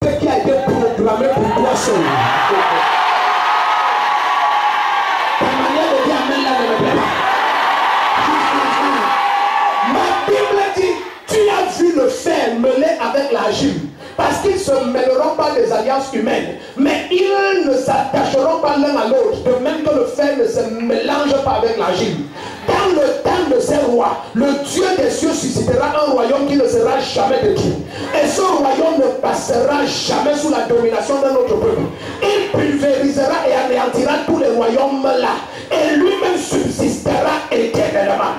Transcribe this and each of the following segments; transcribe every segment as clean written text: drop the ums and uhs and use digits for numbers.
ce qui a été programmé pour toi seul. Ta manière de dire Amen là ne me plaît pas. Ma Bible dit, tu as vu le fer mêlé avec l'argile. Parce qu'ils ne se mêleront pas des alliances humaines, mais ils ne s'attacheront pas l'un à l'autre, de même que le fer ne se mélange pas avec l'argile. Dans le temps de ces rois, le Dieu des cieux suscitera un royaume qui ne sera jamais détruit. Et ce royaume ne passera jamais sous la domination d'un autre peuple. Il pulvérisera et anéantira tous les royaumes là. Et lui-même subsistera éternellement.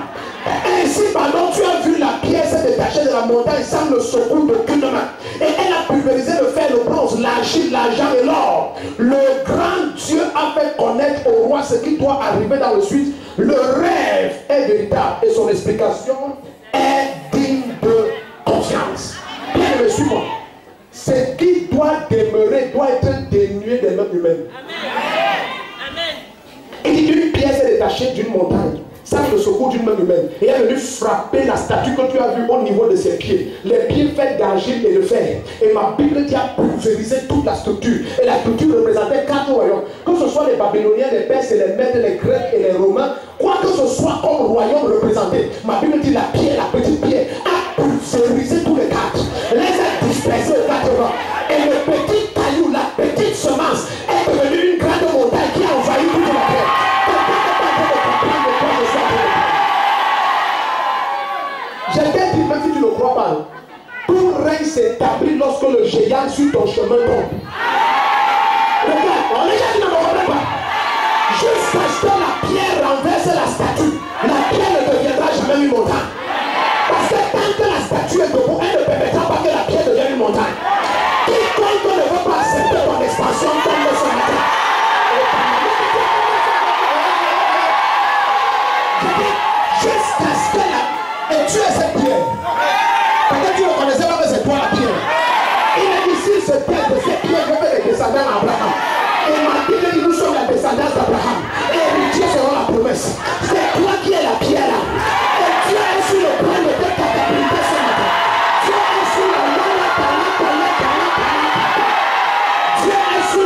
Ainsi, pardon, tu as vu la pièce détachée de la montagne sans le secours d'aucune main. Et elle a pulvérisé le fer, le bronze, l'argile, l'argent et l'or. Le grand Dieu a fait connaître au roi ce qui doit arriver dans le suite. Le rêve est véritable et son explication est digne de confiance. Bien aimé, suis-moi. Ce qui doit demeurer doit être dénué des mains humaines. Amen. Il dit une pièce est détachée d'une montagne sans le secours d'une main humaine. Et elle est venue frapper la statue que tu as vue au niveau de ses pieds. Les pieds faits d'argile et de fer. Et ma Bible dit a pulvérisé toute la structure. Et la structure représentait 4 royaumes. Que ce soit les Babyloniens, les Perses, les Mèdes, les Grecs et les Romains, quoi que ce soit comme royaume représenté, ma Bible dit la pierre, la petite pierre, a pulvérisé tous les 4. Les a dispersés aux 4 vents. Et le petit caillou, la petite semence, est devenue une grande montagne qui a envahi toute la terre. Je t'ai dit, même si tu ne crois pas, tout règne s'établit lorsque le géant sur ton chemin tombe. Regarde, les gens qui ne me comprennent pas. Jusqu'à ce que la pierre renverse la statue, la pierre ne deviendra jamais une montagne. Parce que tant que la statue est debout, elle ne permettra pas que la pierre devienne une montagne. Quiconque ne veut pas accepter ton expansion tombe ce matin. Jusqu'à ce que la... Et tu es cette pierre. Peut-être tu ne connaissais pas que c'est toi la pierre. Il a dit si ce terre de cette pierre, je fais les descendants d'Abraham. Et ma Bible dit nous sommes la descendance d'Abraham. Et héritiers seront la promesse. C'est toi qui es la pierre là. Et tu es sur le point de te catapulter ce matin. Tu es sur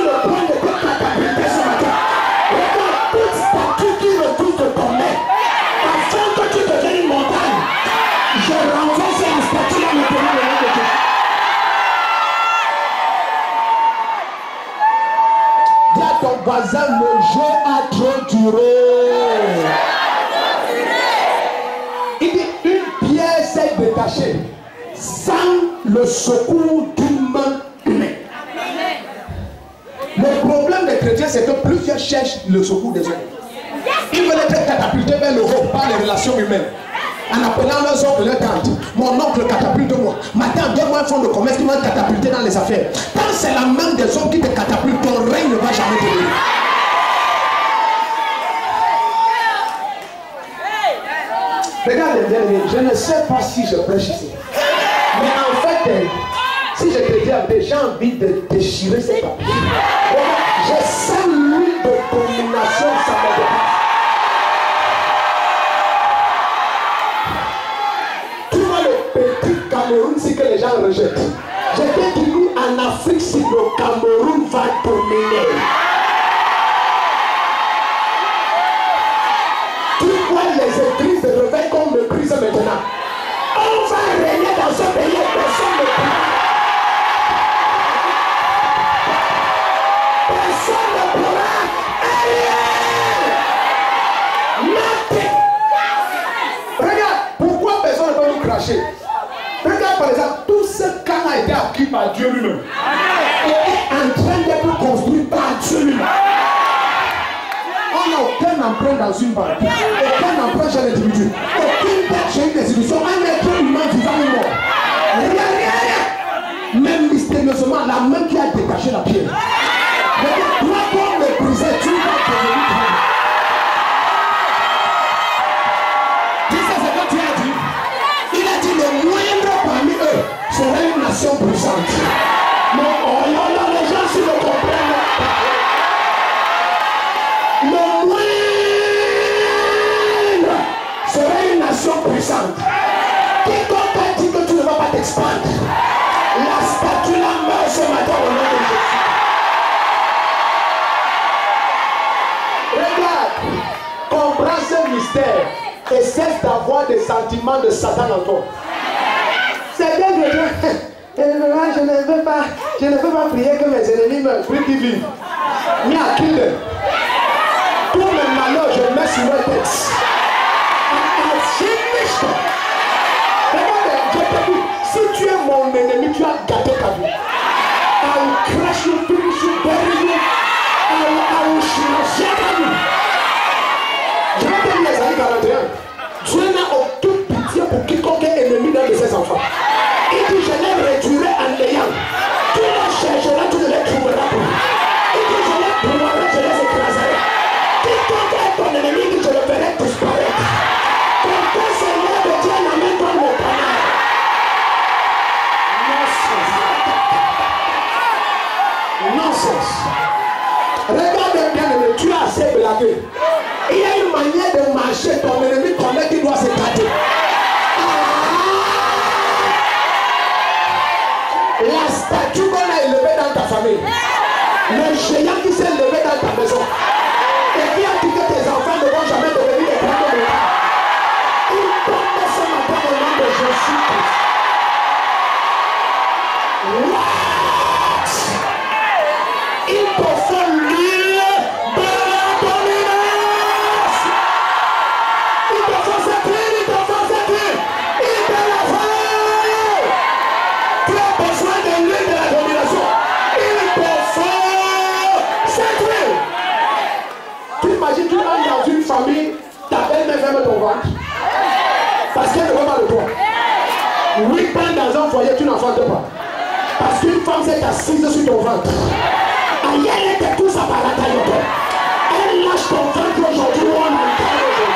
le point de te catapulter ce matin. Regarde toute statue qui refuse de tomber. Afin que tu deviennes une montagne. Je renverse la statue là maintenant le nom de Dieu. Dis à ton voisin, le jeu a trop duré. Il dit une pièce s'est détachée sans le secours d'une main humaine. Le problème des chrétiens, c'est que plusieurs cherchent le secours des hommes. Ils veulent être catapultés vers le haut par les relations humaines. En appelant leurs oncles, leurs tantes. Mon oncle catapulte moi. Madame, donne-moi un fonds de commerce qui m'a catapulté dans les affaires. Quand c'est la main des hommes qui te catapulte, ton règne ne va jamais te venir. Regarde, je ne sais pas si je prêche ici. Mais en fait, si je te dis, j'ai envie de déchirer ces papiers. Je sens l'huile de domination, ça me dépasse. Cameroun, si que les gens rejettent. Je t'ai dit, nous en Afrique, si le Cameroun va dominer. Tu vois les églises de réveil qu'on méprise maintenant. On va régner dans ce pays et personne ne pourra. Personne ne pourra. Regarde, pourquoi personne ne peut nous cracher? Regarde par exemple, tout ce camp a été acquis par Dieu lui-même. Et est en train d'être construit par Dieu lui-même. On n'a aucun emprunt dans une banque. Aucun emprunt chez l'individu. Aucune dette chez une institution. Un être humain vivant ou mort. Rien. Même mystérieusement, la main qui a détaché la pierre. Regarde, toi pour mépriser, tu vas devenir. Serait une nation puissante. Mais oh là là, les gens s'ils le comprennent. Le moindre serait une nation puissante. Quiconque a dit que tu ne vas pas t'expandre, la statue là meurt ce matin. sentiment de Satan en toi. C'est bien que je ne veux pas prier que mes ennemis me prient qu'ils vivent. Mais à qui de tous mes malheurs, je mets sur leur tête. Regarde, je te dis, si tu es mon ennemi, tu as gâté ta vie. I will crush you, finish you, bury you. I will smash ta vie. Je vais te dire les années 41. Dieu n'a aucune pitié pour quiconque est ennemi d'un de ses enfants. Il dit, je les réduirai en l'ayant. Tu les chercheras, tu ne les trouveras plus. Il dit, je les trouverai, je les écraserai. Quiconque est ton ennemi, il dit, je le ferai disparaître. Quand Seigneur de Dieu l'amène comme le canard. Nonsense. Regarde bien, tu as assez blagué. Il y a une manière de marcher, ton ennemi connaît qu'il doit se gâter. La statue qu'on a élevée dans ta famille, le géant qui s'est élevé dans ta maison, et qui a dit que tes enfants ne vont jamais devenir des grands hommes. Il tombe ce matin au nom de Jésus-Christ. Il te faut l'huile de la dominance. Il te faut cette huile, il te faut cette huile. Il te la faut. Tu as besoin de l'huile de la domination. Il te faut cette huile. Tu imagines, tu rentres dans une famille, ta belle-mère ferme ton ventre. Parce qu'elle ne veut pas de toi. 8 ans dans un foyer, tu n'enfantes pas. Parce qu'une femme s'est assise sur ton ventre. Ailleurs, elle était tous à parataille. Elle lâche ton ventre aujourd'hui, on entend aujourd'hui.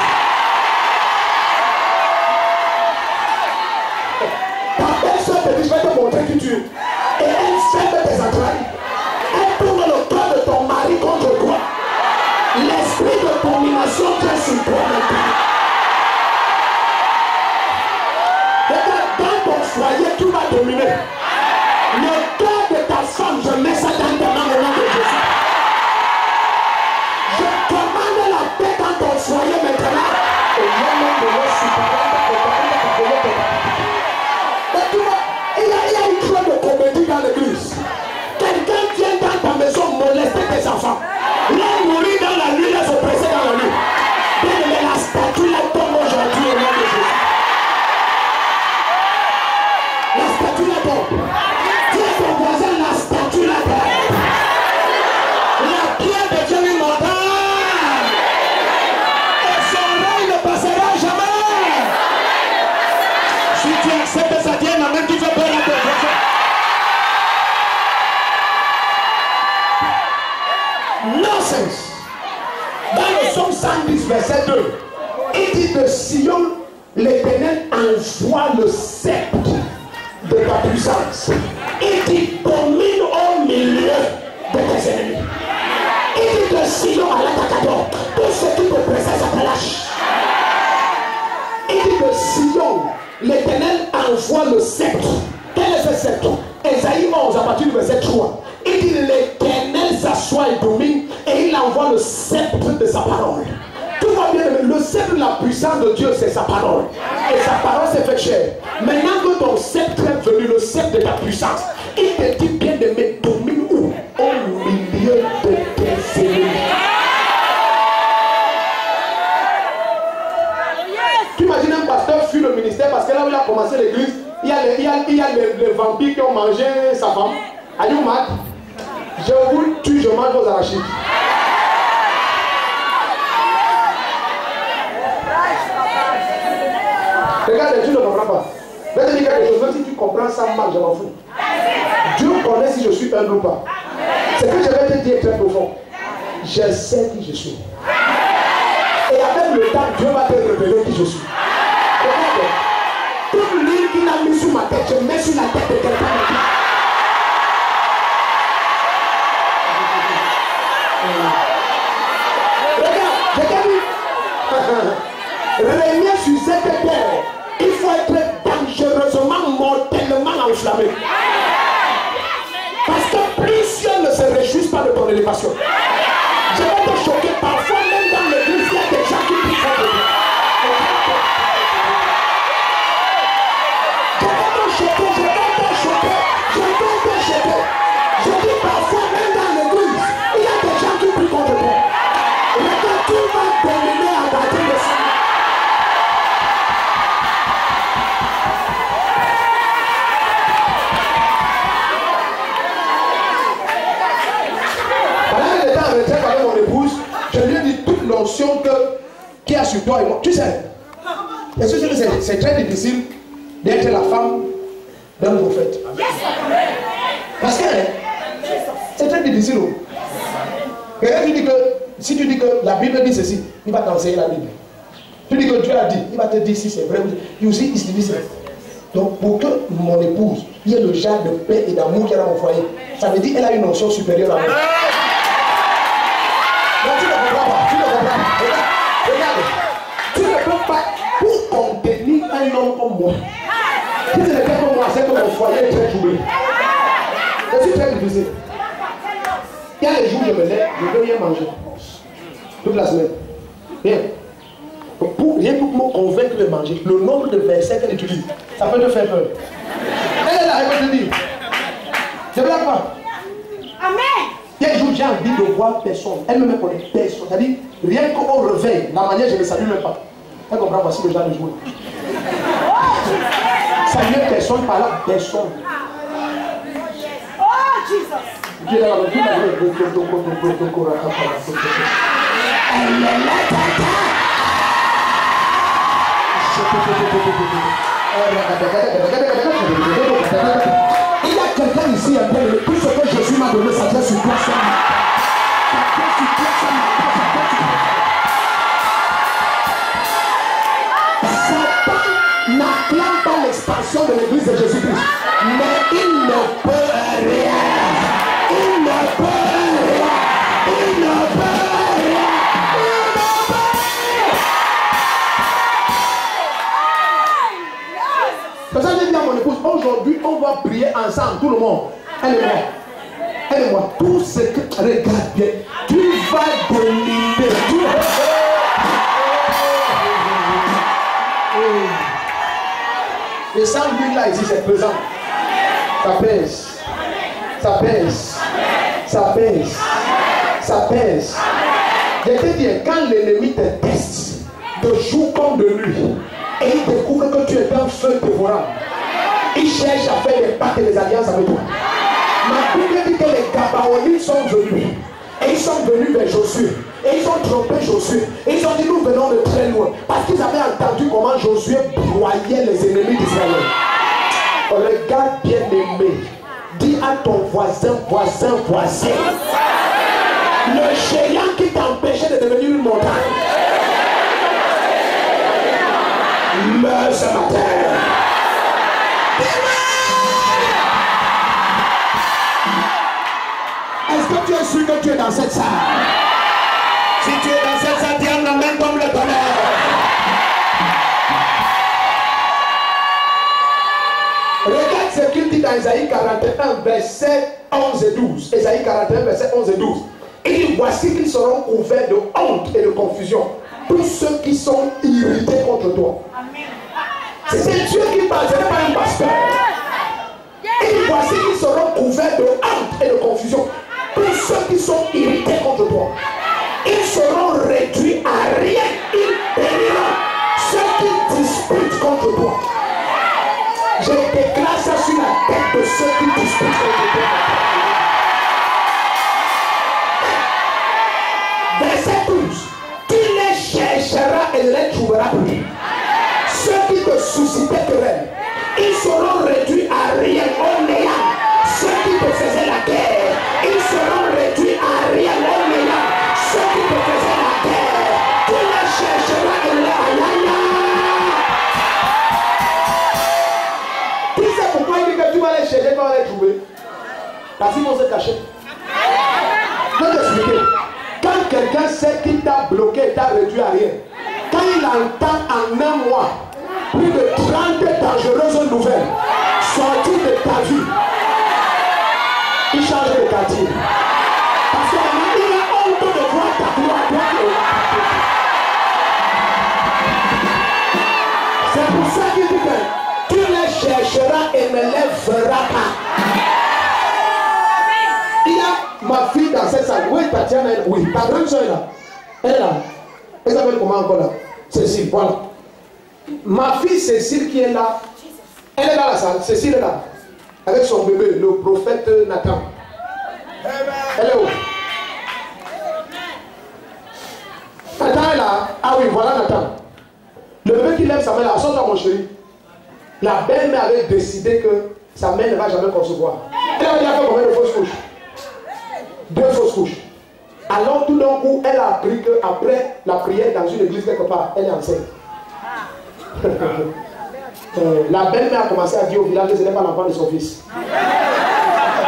Ta belle-soeur te dit, je vais te montrer qui tu es. Et elle ferme tes entrailles. Elle tourne le cœur de ton mari contre toi. L'esprit de domination qui est sur toi maintenant. Regarde, dans ton foyer, tu vas dominer. Le cœur de ta femme, je mets ça dans tes mains au nom de Jésus. Je commande la paix dans ton foyer maintenant. Au nom de Jésus. Mais tu vois, il y a une chose de comédie dans l'église. Quelqu'un vient dans ta maison molester tes enfants. L'un mourit dans la nuit, les oppressés dans la nuit. Bien, mais la statue la tombe aujourd'hui au nom de Jésus. La statue la tombe. Ton voisin, la statue là la pierre de Dieu immortelle et son règne ne passera jamais. Si tu acceptes ça, Dieu n'amène qui fait peur à ton voisin. Nonsense. Dans le psaume 110 verset 2, il dit de Sion, l'Éternel envoie le sceptre de ta puissance. Il dit domine au milieu de tes ennemis. Il dit de Sion à l'attaquador, tout ce qui te précède, ça te lâche. Il dit de Sion, l'Éternel envoie le sceptre. Quel est ce sceptre? Ésaïe 11 à partir du verset 3. Il dit l'Éternel s'assoit et domine et il envoie le sceptre de sa parole. Tout va bien, le sceptre de la puissance de Dieu, c'est sa parole. Et sa parole s'est fait chair. Maintenant que ton sceptre est venu, le sceptre de ta puissance, il te dit bien de me dominer où? Au milieu de tes ennemis. Tu imagines un pasteur fuit le ministère parce que là où il a commencé l'église, il y a les vampires qui ont mangé sa femme. Are you mad? Je vous tue, je mange vos arachides. Regarde, tu ne comprends pas. Je vais te dire quelque chose, même si tu comprends ça mal, je m'en fous. Dieu connaît si je suis humble ou pas. Ce que je vais te dire est très profond. Je sais qui je suis. Et avec le temps, Dieu va te révéler qui je suis. Regarde, toute l'huile qu'il a mis sur ma tête, je mets sur la tête de quelqu'un d'autre. Regarde, je t'ai dit. Régner sur cette terre, il faut être dangereusement, mortellement enflammé. Parce que plusieurs ne se réjouissent pas de ton élévation. Je vais te choquer, parfois même dans l'église, il y a des gens qui prient de Dieu. en retraite avec mon épouse, je lui ai dit toute l'onction qu'il y a sur toi et moi. Tu sais, est-ce que c'est très difficile d'être la femme d'un prophète? Parce que c'est très difficile. Quelqu'un qui dit que si tu dis que la Bible dit ceci, il va t'enseigner la Bible. Tu dis que Dieu a dit, il va te dire si c'est vrai. You see, it's difficile. Donc pour que mon épouse ait le genre de paix et d'amour qu'elle a dans mon foyer, ça veut dire qu'elle a une notion supérieure à moi. Non, tu ne comprends pas. Tu ne comprends pas. Regarde. Tu ne peux pas, pour contenir un homme comme moi, si ce n'est pas comme moi, c'est que mon foyer est très troublé. C'est très difficile. Il y a des jours où je me lève, je ne veux rien manger. Toute la semaine. Rien. Rien pour me convaincre de manger. Le nombre de versets qu'elle utilise, ça peut te faire peur. Elle est là, elle va te dire. Je ne blague pas. Amen. Il y a des jours où j'ai envie de voir personne. Elle ne me connaît personne. C'est-à-dire, rien qu'au réveil, la manière, je ne le salue même pas. Elle comprend, voici le genre de jour. Saluer personne, par là, personne. Oh, Jesus. Dieu est dans la vie, il y a quelqu'un ici, tout ce que Jésus m'a donné, ça vient sur toi, ça. Satan n'acclame pas l'expansion de l'église de Jésus-Christ, mais il ne peut rien. Il ne peut rien. Il ne peut rien. C'est ça que j'ai dit à mon épouse, aujourd'hui on va prier ensemble, tout le monde. Elle et moi. Elle et moi. Tout ce que, regarde bien, tu vas dominer. Le sang d'huile là ici, c'est pesant. Ça pèse. Ça pèse. Ça pèse. Ça pèse. Je te dis, quand l'ennemi te teste, de jour comme de nuit, et il découvre que tu es un feu dévorant, il cherche à faire des pactes et des alliances avec toi. Ma Bible dit que les Gabaonites sont venus. Et ils sont venus vers Josué. Et ils ont trompé Josué. Et ils ont dit, nous venons de très loin. Parce qu'ils avaient entendu comment Josué broyait les ennemis d'Israël. Regarde bien aimé. Dis à ton voisin. Le géant qui t'empêchait de devenir une montagne meurt ce matin. Est-ce que tu es sûr que tu es dans cette salle? Si tu es dans cette salle, dis amen comme le tonnerre. Regarde ce qu'il dit dans Isaïe 41, verset 11 et 12. Isaïe 41, verset 11 et 12. Il dit, voici qu'ils seront couverts de honte et de confusion. Tous ceux qui sont irrités contre toi. C'est Dieu qui parle, ce n'est pas un pasteur. Il dit, voici qu'ils seront couverts de honte et de confusion. Tous ceux qui sont irrités contre toi, ils seront réduits à rien. Ils périront. Ceux qui disputent contre toi, je déclare ça sur la tête de ceux qui disputent contre toi. Verset 12. Tu les chercheras et ne les trouveras plus. Ceux qui te suscitaient querelle, ils seront réduits à rien, au néant. Ceux qui te faisaient la guerre, ils seront réduits à rien, au néant. Ceux qui te faisaient la guerre, tu les chercheras et les tu sais pourquoi il dit que tu vas les chercher, tu vas les trouver? Parce qu'ils vont se cacher. Je vais t'expliquer. Quand quelqu'un sait qu'il t'a bloqué, t'a réduit à rien, quand il entend en un mois plus de 30 dangereuses nouvelles sorties de ta vie, il change de quartier. Parce qu'il a honte de voir ta gloire. C'est pour ça qu'il dit que tu les chercheras et ne les verras pas. Il y a ma fille dans cette salle. Oui, Tatiana, oui. Ta grande soeur est là. Elle est là. Elle s'appelle comment encore là? Cécile, voilà. Ma fille Cécile qui est là, elle est dans la salle. Cécile est là. Avec son bébé, le prophète Nathan. Elle est où? mon chéri, la belle-mère avait décidé que sa mère ne va jamais concevoir. Elle avait déjà fait combien de fausses couches? 2 fausses couches. Alors tout d'un coup, elle a appris qu'après la prière dans une église quelque part, elle est enceinte. La belle-mère a commencé à dire au village que ce n'est pas l'enfant de son fils.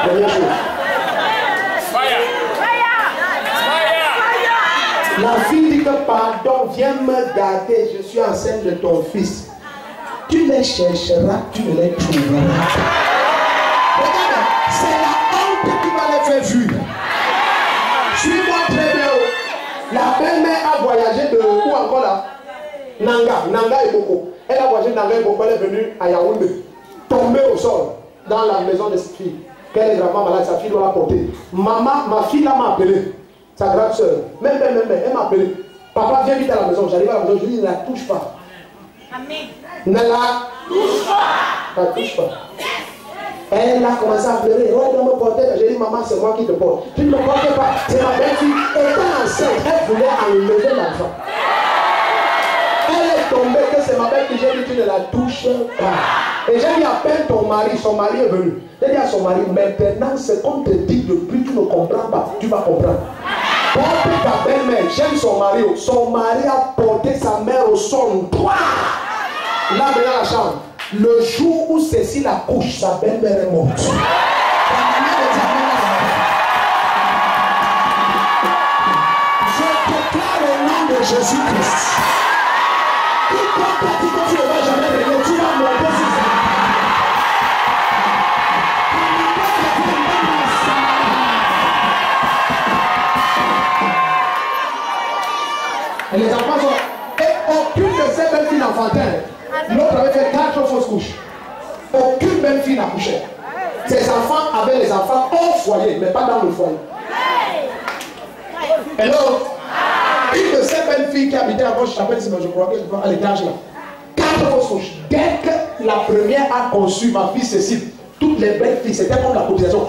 Première chose. La fille dit que pardon, viens me garder, je suis enceinte de ton fils. Tu les chercheras, tu ne les trouveras. Regarde, c'est la honte qui va les faire fuir. Suis-moi très bien. La belle-mère a voyagé de où encore là? Nanga et Boko. Elle a voyagé de Nanga et Boko, elle est venue à Yaoundé, tombée au sol dans la maison de cette fille. Qu'elle est gravement malade, sa fille doit la porter. Maman, ma fille là m'a appelé, sa grande soeur. Même, elle m'a appelé. Papa, viens vite à la maison. J'arrive à la maison, je lui dis, ne la touche pas. Amen. Ne la touche pas. Ne la touche pas. Elle a commencé à pleurer. Ouais, elle me porter. J'ai dit, maman, c'est moi qui te porte. Tu ne me portes pas. C'est ma belle-fille. Étant enceinte, elle voulait enlever l'enfant. Elle est tombée que c'est ma belle-fille. J'ai dit, tu ne la touches pas. Et j'ai dit, appelle ton mari. Son mari est venu. J'ai dit à son mari, maintenant, ce qu'on te dit depuis, tu ne comprends pas. Tu vas comprendre. Porte ta belle-mère. J'aime son mari. Son mari a porté sa mère au sol. Là, dans la chambre. Le jour où Cécile accouche, sa belle-mère est morte. Je déclare au nom de Jésus-Christ. Quiconque t'a dit que tu ne vas jamais venir, tu vas monter sur ça. Et les enfants sont... Et aucune de ces belles filles enfantines. L'autre avait fait 4 fausses couches. Aucune belle fille n'accouchait. Ses enfants avaient les enfants au foyer, mais pas dans le foyer. Et l'autre, une de ces belles filles qui habitait à gauche, je crois que à l'étage là. 4 fausses couches. Dès que la première a conçu ma fille Cécile, toutes les belles filles, c'était comme la cotisation.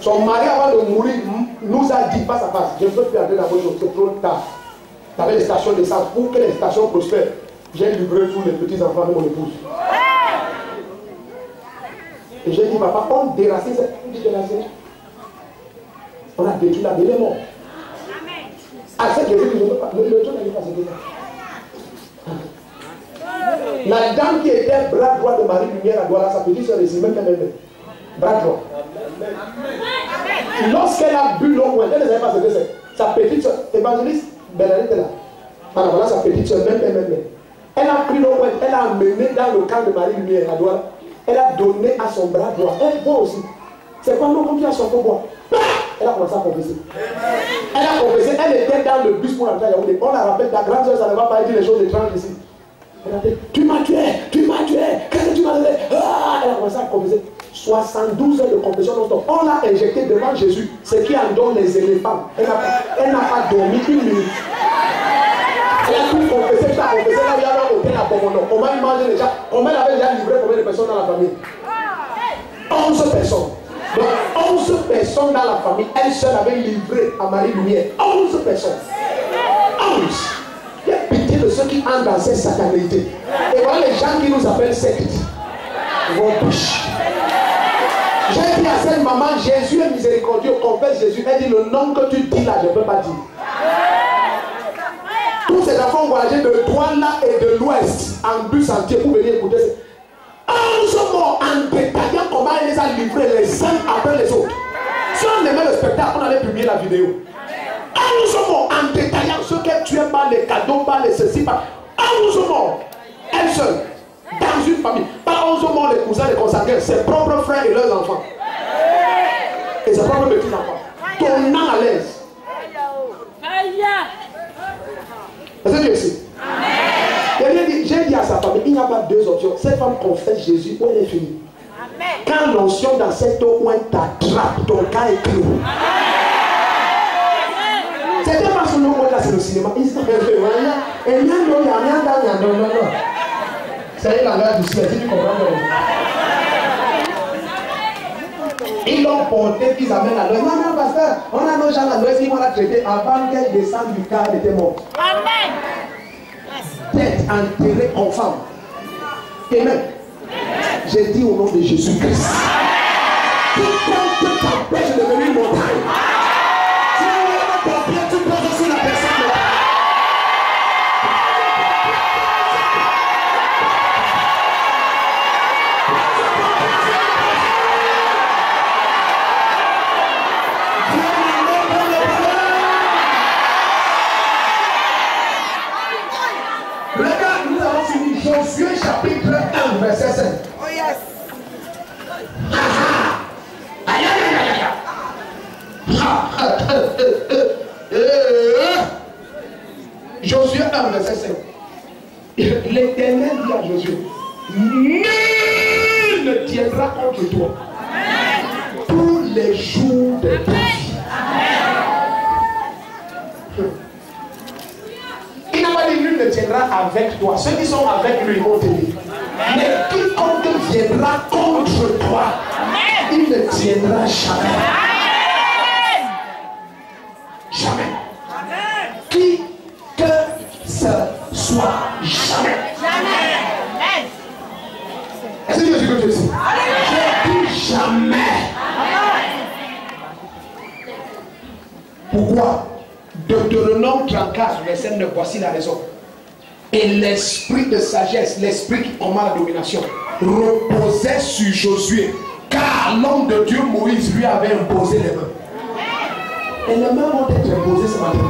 Son mari, avant de mourir, nous a dit face à face, je ne peux plus entrer dans vos choses, c'est trop tard. Tu avais les stations d'essence. Pour que les stations prospèrent, j'ai livré tous les petits-enfants de mon épouse. Et j'ai dit, papa, on déracine cette déracine. On a détruit la belle mort. À cette je ne peux pas. Le temps n'arrive pas à se dire. La dame qui était bras droit de Marie Lumière à Douala, sa petite soeur ici, même qu'elle bras droit. Lorsqu'elle a bu l'eau, elle ne savait pas ce que c'est. Sa petite soeur, évangéliste Bernadette est là. Alors voilà sa petite soeur, même. Elle a pris l'eau, elle a amené dans le camp de Marie Lumière à Douala. Elle a donné à son bras droit. Elle boit aussi. C'est quand l'eau qui a son boire. Elle a commencé à confesser. Elle a confessé, elle était dans le bus pour entrer à Yaoundé. On la rappelle, ta grande soeur, ça ne va pas dire les choses étranges ici. Elle a dit, tu m'as tué, qu'est-ce que tu m'as fait? Elle a commencé à confesser. 72 heures de confession non-stop. On l'a injecté devant Jésus, ce qui en donne les éléphants. Elle n'a pas dormi 1 minute. Elle a tout confessé, là, il y avait aucun abonnement. Comment il mangeait déjà? Comment elle avait déjà livré combien de personnes dans la famille? 11 personnes. Donc 11 personnes dans la famille, elle seule avait livré à Marie Lumière. 11 personnes. 11. Il y a pitié de ceux qui entrent dans cette satanéité. Et voilà les gens qui nous appellent sectes. Vos bouches. J'ai dit à cette maman, Jésus est miséricordieux, confesse Jésus. Elle dit, le nom que tu dis là, je ne peux pas dire. Tous ces enfants ont voyagé de Douala et de l'Ouest en bus entier pour venir écouter. 11 morts en détaillant comment elle les a livrés les uns après les autres. Si on aimait le spectacle, on allait publier la vidéo. 11 morts en détaillant ce qu'elle tuait par les cadeaux, par les ceci, par 11 morts. Elle seule. Dans une famille. Pas 11 morts les cousins, les consanguins, ses propres frères et leurs enfants. Et ses propres petits-enfants. Donnant à l'aise. Est-ce que Dieu sait? J'ai dit à sa famille, il n'y a pas 2 options. Cette femme confesse Jésus, où elle est finie. Quand l'onction dans cette eau, où elle t'attrape, ton cas est clos. C'était pas son nom, là, c'est le cinéma. Il s'est fait non. C'est un langage du ciel, tu comprends? Ils l'ont porté, qu'ils amènent à l'ouest. Non, non, pasteur, on a nos gens à l'ouest, ils vont la traiter avant qu'elle descende du car, elle était morte. Amen. Tête enterrée en femme. Amen. J'ai dit au nom de Jésus-Christ. Quiconque t'empêche de devenir une montagne. Si tu veux mettre ton pied, tu poses sur la personne. Regarde, nous avons fini Josué chapitre 1, verset 5. Oh yes. Aïe, aïe, aïe, aïe. Josué 1, verset 5. L'Éternel dit à Josué, nul ne tiendra contre toi tous les jours de ta vie. Il n'a pas dit nul ne tiendra avec toi. Ceux qui sont avec lui vont t'aider. Mais quiconque viendra contre toi, il ne tiendra jamais. Jamais. Qui que ce soit, jamais. Est-ce que tu as ce que je dis? J'ai dit jamais. Pourquoi? Deutéronome 34, verset 9, voici la raison. Et l'esprit de sagesse, l'esprit qui commande la domination, reposait sur Josué, car l'homme de Dieu Moïse lui avait imposé les mains. Et les mains vont être imposées ce matin.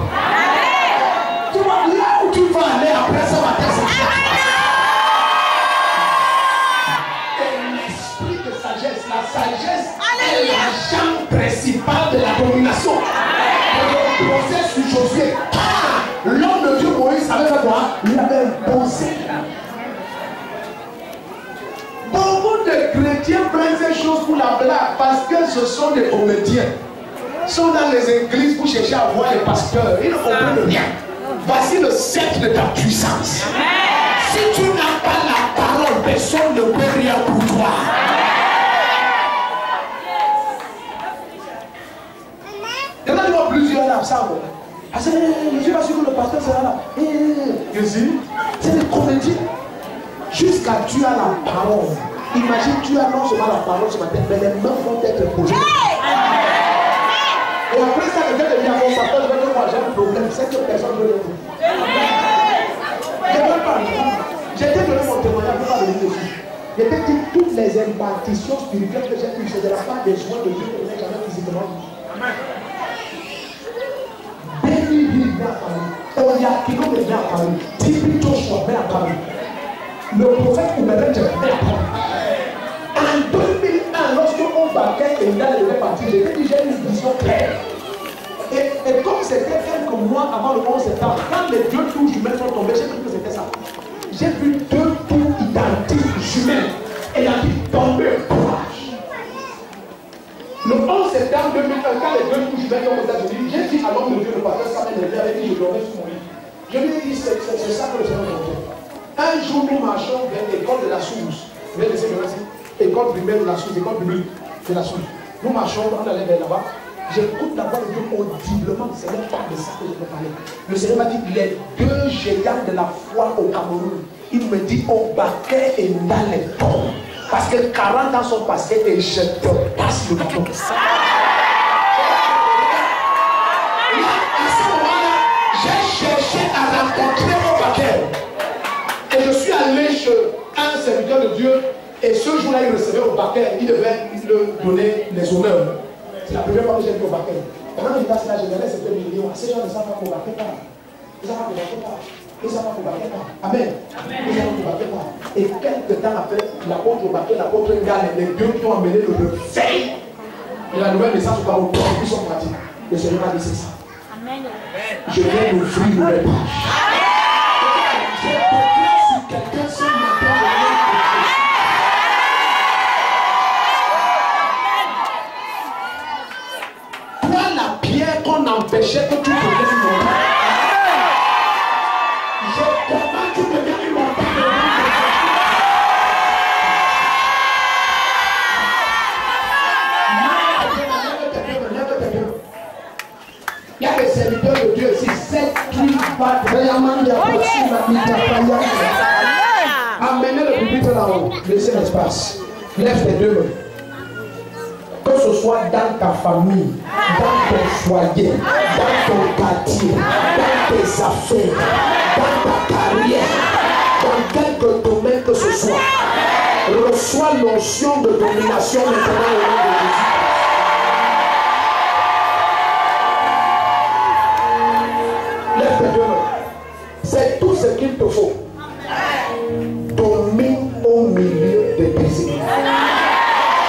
Tu vois, là où tu vas aller après ce matin, c'est ça. Et l'esprit de sagesse, la sagesse est l'agent principal de la domination. Le procès sur Josué, l'homme de Dieu Moïse avait fait quoi? Il avait imposé. Beaucoup de chrétiens prennent ces choses pour la blague parce que ce sont des comédiens. Ils sont dans les églises pour chercher à voir les pasteurs. Ils ne comprennent rien. Voici le sceptre de ta puissance. Si tu n'as pas la parole, personne ne peut rien pour toi. Il y en a plusieurs là, ça. Je ne suis pas sûr que le pasteur sera là. C'est des comédies. Jusqu'à tu as la parole. Imagine, tu as non seulement la parole ce matin, mais les mains vont être posées. Et après ça, quelqu'un te dit à mon pasteur, je vais te voir, j'ai un problème. C'est que personne ne veut le dire. Je ne veux pas. J'ai été donné mon témoignage, je ne veux pas venir dessus. J'ai dit toutes les impartitions spirituelles que j'ai eues, c'est de la part des soins de Dieu que je n'ai jamais physiquement vu. Béni vient à Paris. Oyakino vient à Paris. Tipito Joshua vient à Paris. Le prophète Oubédé vient à Paris. En 2001, lorsqu'on baquait et il devait partir, j'ai dit j'ai une vision claire. Et comme c'était quelques mois avant le 11 septembre, quand les deux tours jumelles sont tombées, j'ai cru que c'était ça. J'ai vu deux tours identiques jumelles. Et il a dit tomber courage. Le 11 septembre 2001, quand les deux tours jumelles sont aux États-Unis, j'ai dit à l'homme de Dieu, le pasteur Samuel, il avait dit je dormais sur mon lit. Je lui ai dit c'est ça que le Seigneur m'a fait. Un jour nous marchons vers l'école de la Source. Je vais laisser le reste. École primaire de la Source, école publique de la Source. Nous marchons, on allait vers là-bas. J'écoute la voix de Dieu audiblement. Le Seigneur parle de ça que je peux parler. Le Seigneur m'a dit les deux géants de la foi au Cameroun. Il me dit au Baquet et dans les tombes. Parce que 40 ans sont passés et je te passe le bâton. À ce moment-là, j'ai cherché à rencontrer au Baquet. Et je suis allé chez un serviteur de Dieu. Et ce jour-là, il recevait au Baquet. Il devait lui donner les honneurs. C'est la première fois que j'ai vu au Baquet. Pendant que j'étais là, je donnais cette million. Ces gens ne savent pas qu'au Baquet pas. Ils ne savent pas qu'au Baquet pas. Ils ne savent pas qu'au Baquet pas. Amen. Ils ne savent pas qu'au Baquet pas. Et quelques temps après, l'apôtre au Baquet, l'apôtre Gall, les deux qui ont amené le réveil de la nouvelle naissance au Cameroun, ils sont partis. Le Seigneur m'a dit c'est ça. Amen. Je viens d'ouvrir une nouvelle page. Je déclare sur quelqu'un ce matin. La pierre qu'on empêchait que tu deviennes une montagne. Je commande que tu deviennes une montagne. Amenez le pupitre là-haut. Laissez l'espace. Lève tes deux mains. Que ce soit dans ta famille, dans ton foyer, dans ton quartier, dans tes affaires, dans ta carrière, dans quelque domaine que ce soit, reçois l'onction de domination maintenant au nom de Jésus. Lève tes deux mains. C'est tout ce qu'il te faut. Domine au milieu des désirs.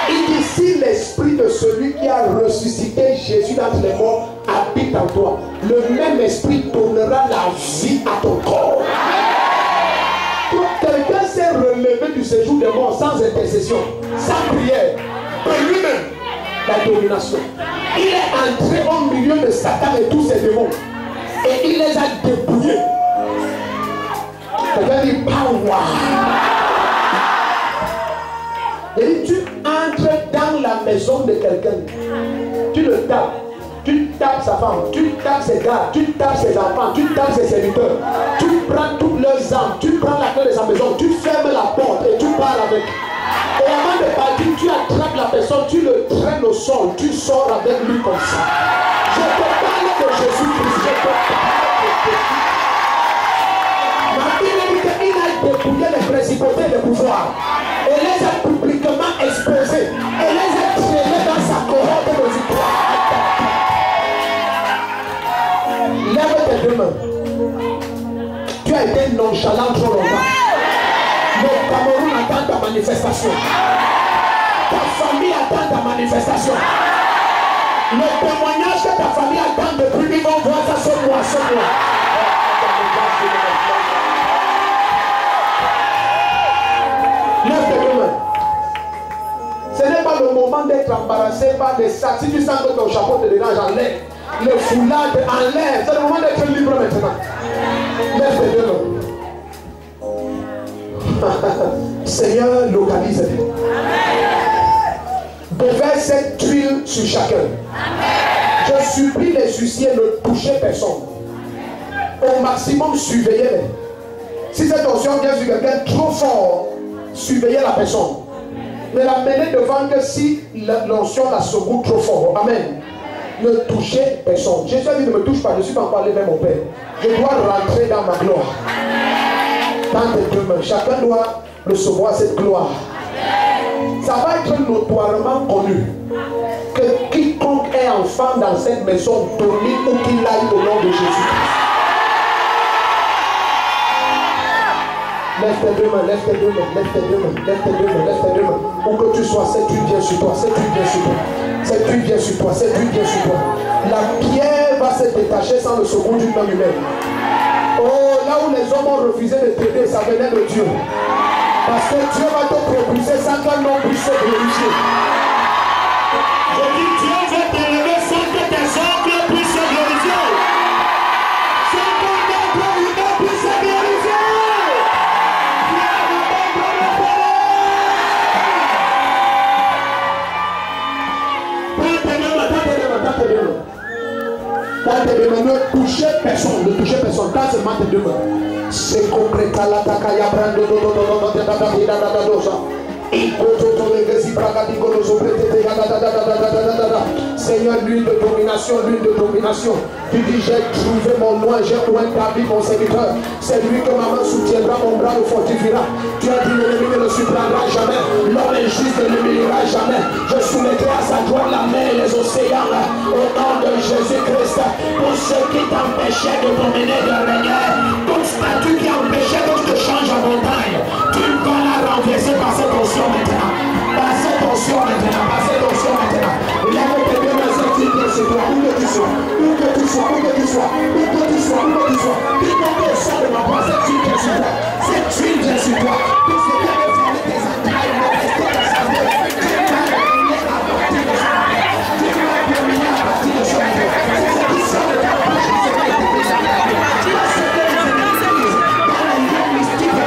Il dit si l'esprit de celui qui a ressuscité Jésus d'entre les morts habite en toi, le même esprit donnera la vie à ton corps. Quelqu'un s'est relevé du séjour des morts sans intercession, sans prière, de lui-même, la domination. Il est entré au milieu de Satan et tous ses démons et il les a dépouillés. Quelqu'un dit power. Et tu entres dans la maison de quelqu'un, tu le tapes, tu tapes sa femme, tu tapes ses gars, tu tapes ses enfants, tu tapes ses serviteurs, tu prends toutes leurs armes, tu prends la clé de sa maison, tu fermes la porte et tu pars avec. Et avant de partir, tu attrapes la personne, tu le traînes au sol, tu sors avec lui comme ça. Je te parle de Jésus-Christ, je te parle de Jésus. Ma Bible dit qu'il a dépouillé les principautés et les pouvoirs. Et les a publiquement exposés. Et les a traînés dans sa cohorte de victoire. Lève tes deux mains. Tu as été nonchalant trop longtemps. Le Cameroun attend ta manifestation. Ta famille attend ta manifestation. Le témoignage que ta famille attend depuis, ils vont voir ça ce mois, ce mois. Lève tes deux mains. Ce n'est pas le moment d'être embarrassé par des sacs. Si tu sens que ton chapeau te dérange, enlève. Le foulard enlève. C'est le moment d'être libre maintenant. Lève tes deux mains. Seigneur, localise-les. Déverse cette huile sur chacun. Je supplie les huissiers ne toucher personne. Au maximum, surveillez-les. Si cette onction vient sur quelqu'un trop fort, surveillez la personne. Ne la menez devant que si l'onction la secoue trop fort. Amen. Ne touchez personne. Jésus a dit ne me touche pas, je ne suis pas encore allé vers mon Père. Je dois rentrer dans ma gloire. Dans tes deux mains. Chacun doit recevoir cette gloire. Ça va être notoirement connu que quiconque est enfant dans cette maison domine où qu'il aille au nom de Jésus-Christ. Lève tes deux mains, lève tes deux mains, lève tes deux mains, lève tes deux mains, lève tes deux mains. Où que tu sois, cette huile vient sur toi, cette huile vient sur toi, cette huile vient sur toi, cette huile vient sur toi. La pierre va se détacher sans le secours d'une main humaine. Oh, là où les hommes ont refusé de t'aider, ça venait de Dieu. Parce que Dieu va te propulser sans qu'un homme puisse se glorifier. Je dis, Dieu veut t'élever sans que tes ongles puissent se glorifier. Sans que ton ongles puisse se glorifier. Ne touchez personne, ne touchez personne, pas seulement tes deux mains. C'est concret à l'attaque à Yabrando. Seigneur, l'une de domination, l'une de domination. Tu dis, j'ai trouvé mon nom, j'ai établi mon serviteur. C'est lui que ma main soutiendra, mon bras le fortifiera. Tu as dit, l'ennemi ne le surprendra jamais. L'homme injuste ne l'humiliera jamais. Je soumettrai à sa gloire la mer et les océans. Au nom de Jésus-Christ, pour ceux qui t'empêchaient de dominer, de régner, ton statut qui empêchait que je te change en montagne, tu vas la renverser par cette onction maintenant. Par cette onction maintenant, par cette onction maintenant. Lève tes deux mains, cette huile sur toi, où que tu sois, où que tu sois, où que tu sois, où que tu sois, où que tu sois. Quiconque est au sein de ma voix, cette huile vient sur toi, cette huile vient sur toi. Tout ce qui a défendu tes entrailles, le reste de sa vie, tu vas dominer à partir de ce moment. Tu vas dominer à partir de ce moment. C'est ce qui sort de ta bouche qui sera été déclaré. Tu vas se faire dans la lumière mystique.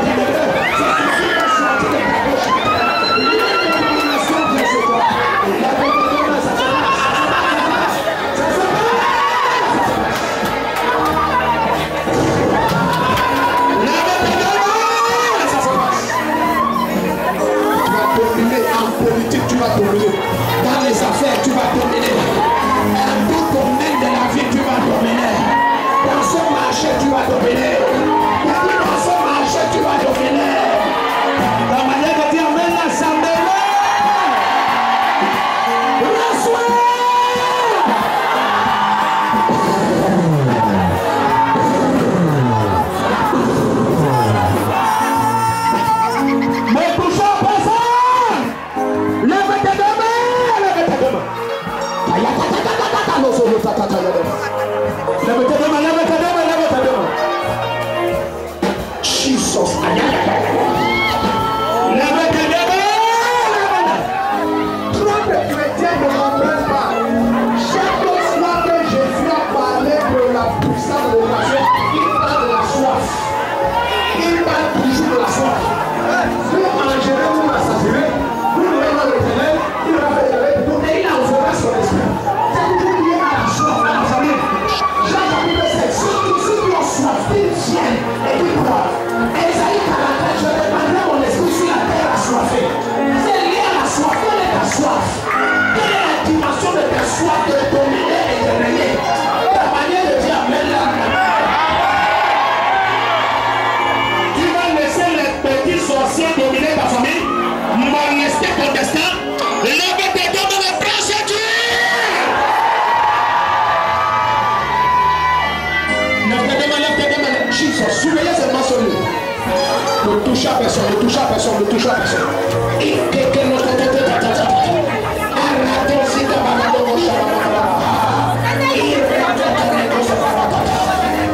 force. Lève tes deux mains. Trop de chrétiens ne comprennent pas. Chaque fois que Jésus a parlé de la puissance de la soif, il parle de la soif. Il parle toujours de la soif. Vous mangerez, vous m'assassinez, vous nous mettez dans le ténèbres, il va faire de tout et il enverra son esprit. C'est toujours lié à la soif, à la famille. Jean chapitre 7, ceux qui ont soif, ils viennent et ils boivent. Esaïe 44, je répandrai mon esprit sur la terre assoiffée. C'est lié à la soif. Quelle est ta soif? Quelle est la dimension de ta soif de dominer et de régner? Ta manière de dire amen là. Tu vas laisser les petits sorciers dominer ta famille, molester ton destin, lever tes deux dans les bras chez Dieu. Jesus, surveillez seulement sur lui. Ne touche à personne, ne touche à personne, ne touche à personne.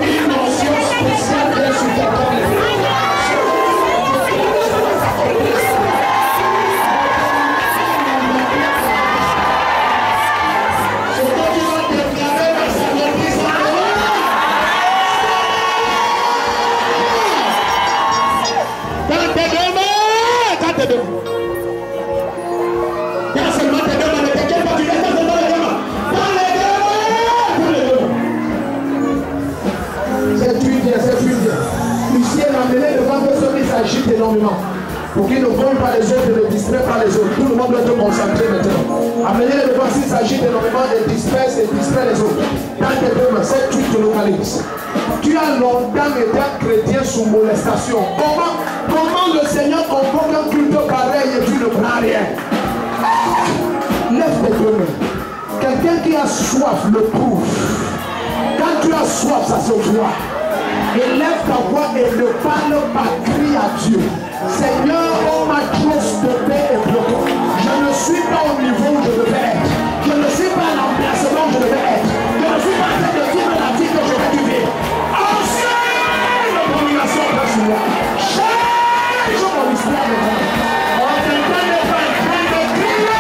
Émotion spéciale de sur ta table. Agite énormément pour qu'ils ne volent pas les autres et ne distraient pas les autres. Tout le monde doit se concentrer maintenant. Amenez-les devant s'ils s'agitent énormément et dispersent et distraient les autres. Dans tes deux mains, cette truc te localise. Tu as longtemps été un chrétien sous molestation. Comment le Seigneur convoque un culte pareil et tu ne prends rien? Lève tes deux mains. Quelqu'un qui a soif le prouve. Quand tu as soif, ça se voit. Élève ta voix et ne parle pas, crie à Dieu. Seigneur, on m'a trop stoppé et bloqué. Je ne suis pas au niveau où je devais être. Je ne suis pas à l'emplacement où je devais être. Je ne suis pas en train de vivre la vie que j'aurais dû vivre. Enseigne la domination par sur moi. Change mon histoire de moi. On t'entend ne pas en train de crier.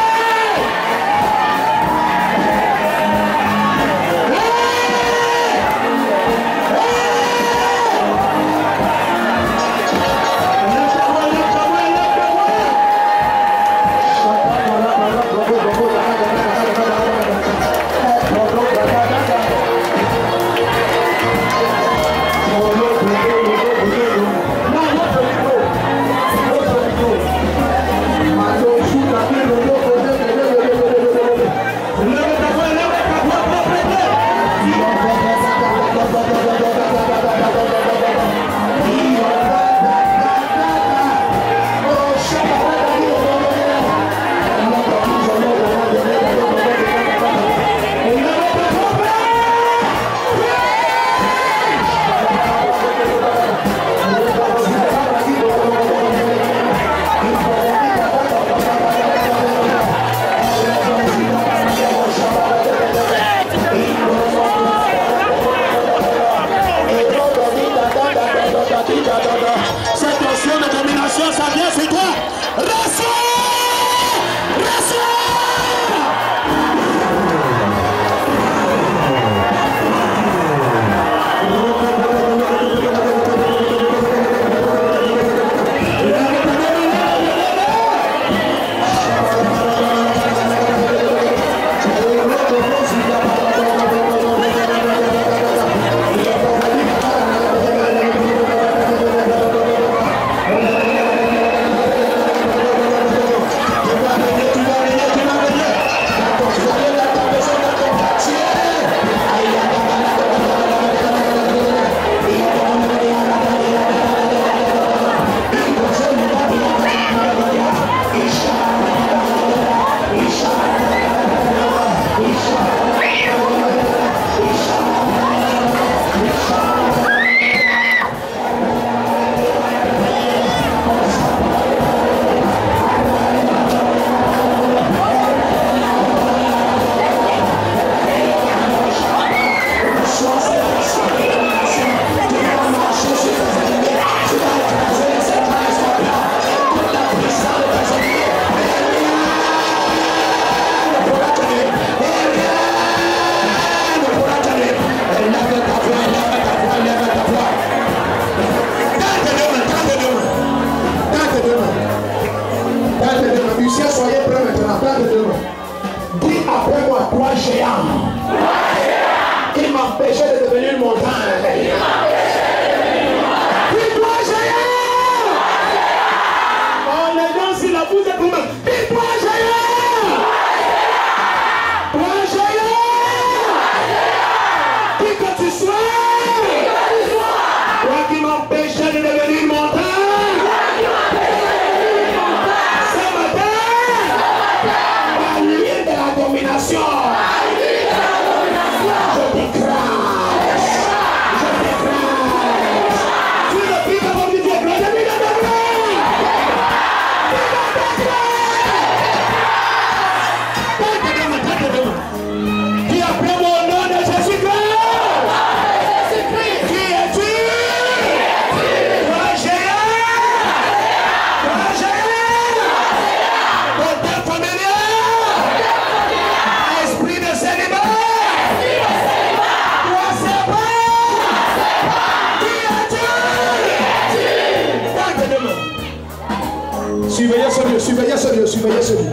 Surveillez ce lieu, surveillez ce lieu, surveillez ce lieu.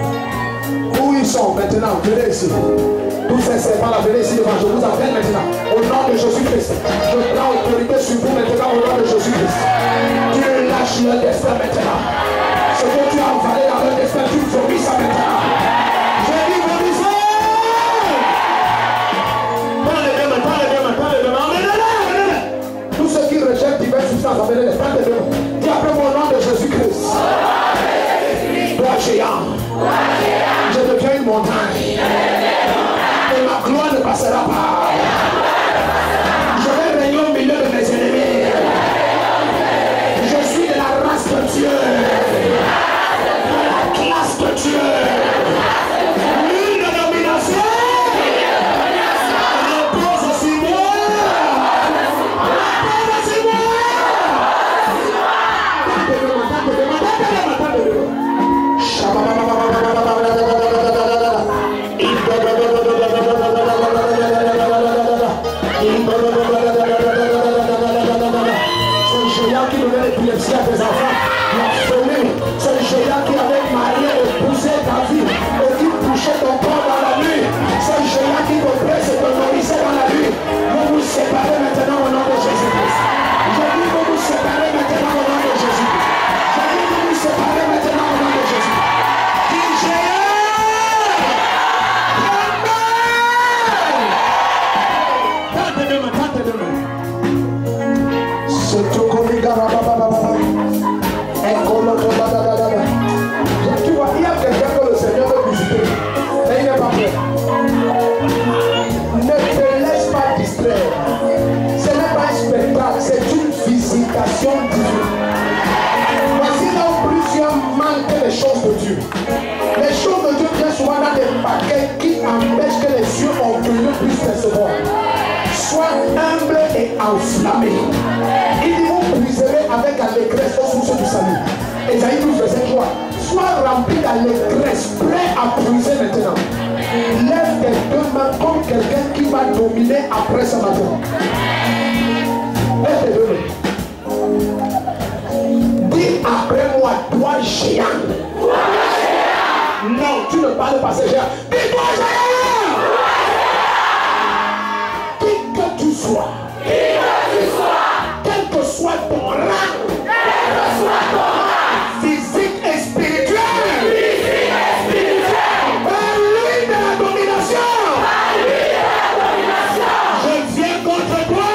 Où ils sont maintenant? Venez ici. Tous ces serpents là, venez ici devant. Je vous appelle maintenant. Au nom de Jésus-Christ. Je prends autorité sur vous maintenant au nom de Jésus-Christ. Dieu lâche leur destin maintenant. Ce que tu as envoyé dans leur destin, tu vomis ça maintenant. J'ai dit vomissez. Prends les deux mains, prends les deux mains, prends les deux mains. Emmenez-les. Tous ceux qui rejettent diverses substances, emmenez-les. Prends les deux mains. Dis après mon nom de Jésus-Christ. Toi géant. Je deviens une montagne. Et ma gloire ne passera pas. Je vais régner au milieu de mes ennemis. Je suis de la race de Dieu. De la classe de Dieu. Une domination. Repose sur moi. Repose sur moi. C'est un géant qui donnait l'épilepsie à tes enfants. C'est un géant qui avait marié et poussé ta vie et qui touchait ton corps dans la nuit. C'est un géant qui te presse et te nourrissait dans la nuit. Vous vous séparez maintenant au nom de Jésus-Christ. Je dis vous vous séparez maintenant au nom de Jésus-Christ. Je dis vous vous séparez maintenant au nom de Jésus-Christ. Dis géant! Tu vois, il y a quelqu'un que le Seigneur veut visiter, mais il n'est pas prêt. Ne te laisse pas distraire. Ce n'est pas un spectacle, c'est une visitation divine. Voici là où plusieurs manquent les choses de Dieu. Les choses de Dieu viennent souvent dans des paquets qui empêchent que les yeux orgueilleux puissent percevoir. Sois humble et enflammé. Il dit vous puiserez avec allégresse aux sources du salut. Ésaïe 12, verset 3. Sois rempli d'allégresse, prêt à puiser maintenant. Lève tes deux mains comme quelqu'un qui va dominer après ce matin. Lève tes deux mains. Dis après moi, toi géant. Non, tu ne parles pas ces géants. Dis toi géant. Qui que tu sois. Quel que soit ton rang. Physique et spirituel. Par lui de la domination. Je viens contre toi.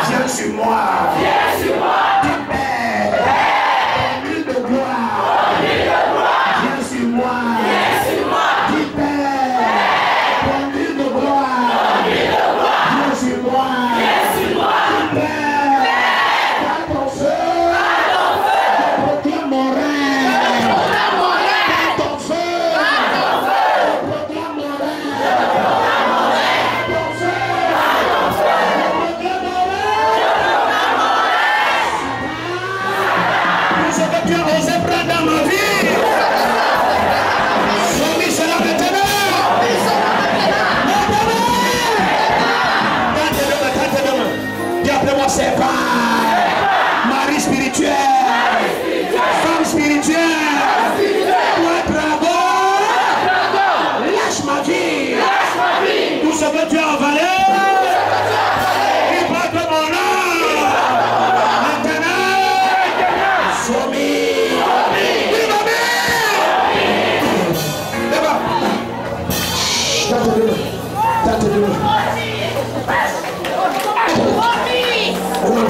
Viens sur moi. Ton feu.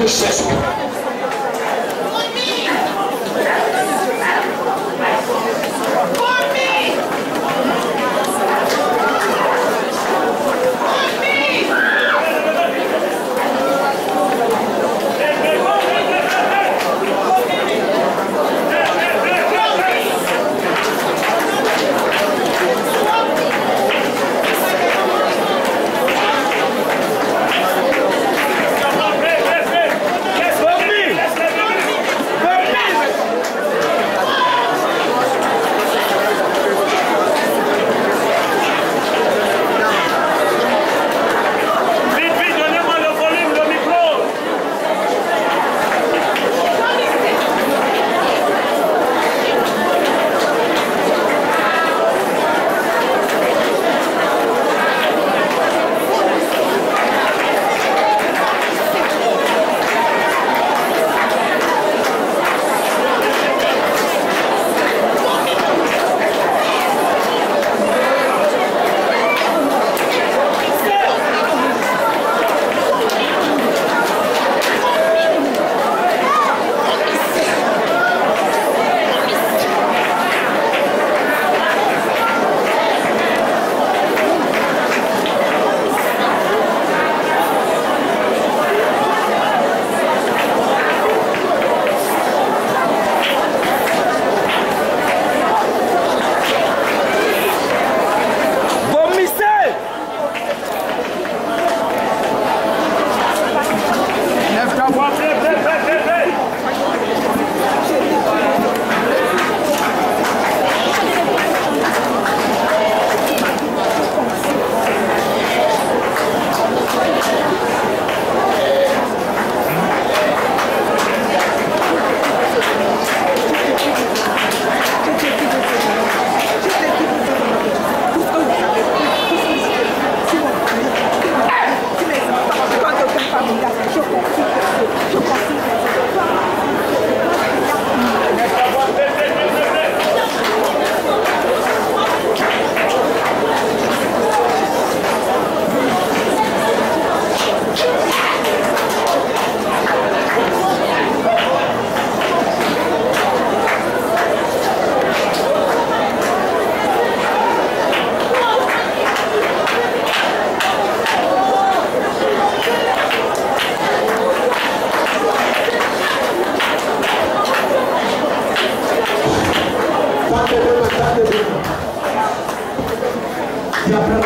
Jésus.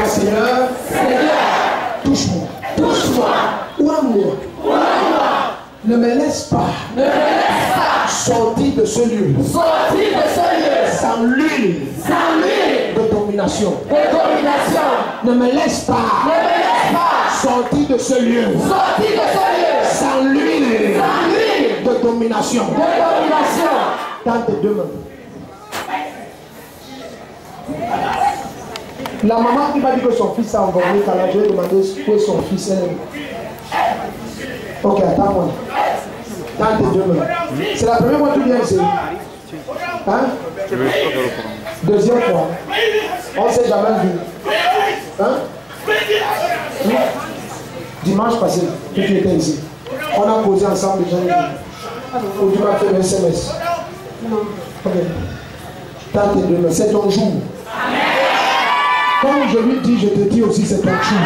Seigneur, touche-moi. Touche-moi. Ouvre-moi. Ne me laisse pas. Sortir de ce lieu. Sans l'huile. De domination. Ne me laisse pas. Sortir de ce lieu. Sans l'huile. De domination. Dans tes deux mains. La maman qui m'a dit que son fils a endormi, quand je lui ai demandé où est son fils. Ok, attends-moi. Dans tes deux mains. C'est la première fois que tu viens ici. Hein? Deuxième fois. On ne s'est jamais vu. Hein? Dimanche passé, que tu étais ici. On a posé ensemble déjà. Ou tu m'as fait un SMS. Ok. Dans tes deux mains. C'est ton jour. Comme je lui dis, je te dis aussi, c'est ton jour.